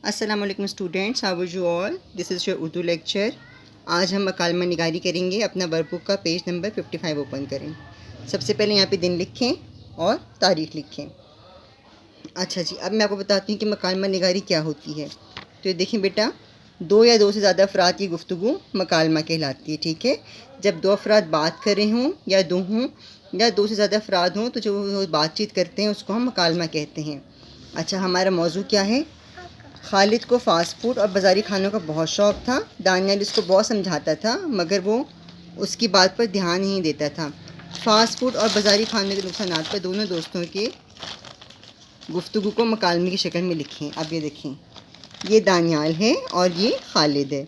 अस्सलाम वालेकुम students, how are you all. This is your Urdu lecture. आज हम मकालमा निगारी करेंगे। अपना वर्कबुक का पेज नंबर 55 ओपन करें। सबसे पहले यहाँ पे दिन लिखें और तारीख़ लिखें। अच्छा जी, अब मैं आपको बताती हूँ कि मकालमा निगारी क्या होती है। तो ये देखें बेटा, दो या दो से ज़्यादा अफराद की गुफ्तगू मकालमा कहलाती है। ठीक है, जब दो अफराद बात कर रहे हों या दो हों या दो से ज़्यादा अफराद हों तो जो वो बातचीत करते हैं उसको हम मकालमा कहते हैं। अच्छा, हमारा मौजू क्या है। खालिद को फ़ास्ट फूड और बाज़ारी खानों का बहुत शौक़ था। दानियाल इसको बहुत समझाता था मगर वो उसकी बात पर ध्यान ही नहीं देता था। फ़ास्ट फूड और बाज़ारी खानों के नुकसानात पर दोनों दोस्तों के गुफ्तगू को मकालमे की शक्ल में लिखें। अब ये देखें, ये दानियाल है और ये खालिद है।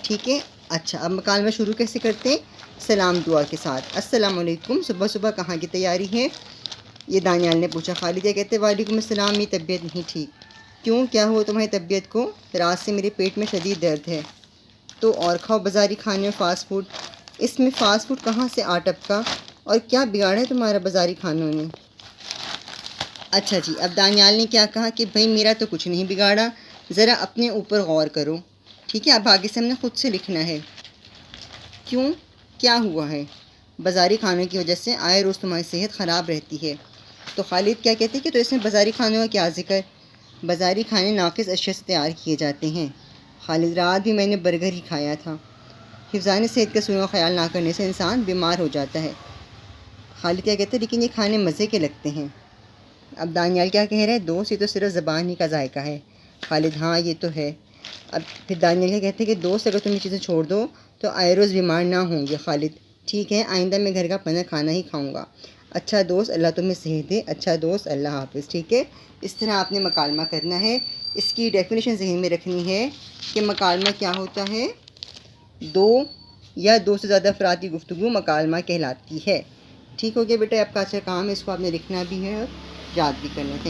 ठीक है। अच्छा, अब मकालमा शुरू कैसे करते हैं? सलाम दुआ के साथ। अस्सलाम वालेकुम, सुबह सुबह कहाँ की तैयारी है? ये दानियाल ने पूछा। खालिद क्या कहते? वालेकुम अस्सलाम, मेरी तबीयत नहीं ठीक। क्यों, क्या हुआ तुम्हारी तबीयत को? रात से मेरे पेट में शदीद दर्द है। तो और खाओ बाज़ारी खाने में फ़ास्ट फूड। इसमें फ़ास्ट फूड कहाँ से आ टपका और क्या बिगाड़ा है तुम्हारा बाज़ारी खानों ने? अच्छा जी, अब दानियाल ने क्या कहा कि भाई मेरा तो कुछ नहीं बिगाड़ा, ज़रा अपने ऊपर गौर करो। ठीक है, अब आगे से हमने ख़ुद से लिखना है। क्यों, क्या हुआ है? बाज़ारी खानों की वजह से आए रोज़ तुम्हारी सेहत ख़राब रहती है। तो खालिद क्या कहते हैं कि तो इसमें बाज़ारी खानों का क्या ज़िक्र? बाज़ारी खाने नाक़िस अशिया से तैयार किए जाते हैं। खालिद, रात भी मैंने बर्गर ही खाया था। हिफ़्ज़ान सेहत का सूनों ख्याल ना करने से इंसान बीमार हो जाता है। खालिद क्या कहते हैं, लेकिन ये खाने मज़े के लगते हैं। अब दानियाल क्या कह रहे हैं? दोस्त, ये तो सिर्फ ज़बान ही का जायका है। खालिद, हाँ ये तो है। अब फिर दानियाल क्या कहते हैं कि दोस्त, अगर तुम ये चीज़ें छोड़ दो तो आए रोज़ बीमार ना होंगे। खालिद, ठीक है, आइंदा मैं घर का बना खाना ही खाऊंगा। अच्छा दोस्त, अल्लाह तुम्हें सेहत दे। अच्छा दोस्त, अल्लाह हाफ़िज़। ठीक है, इस तरह आपने मकालमा करना है। इसकी डेफिनेशन ज़हन में रखनी है कि मकालमा क्या होता है। दो या दो से ज़्यादा अफराद की गुफ्तगू मकालमा कहलाती है। ठीक हो गया बेटा, आपका अच्छा काम है, इसको आपने लिखना भी है और याद भी करना है।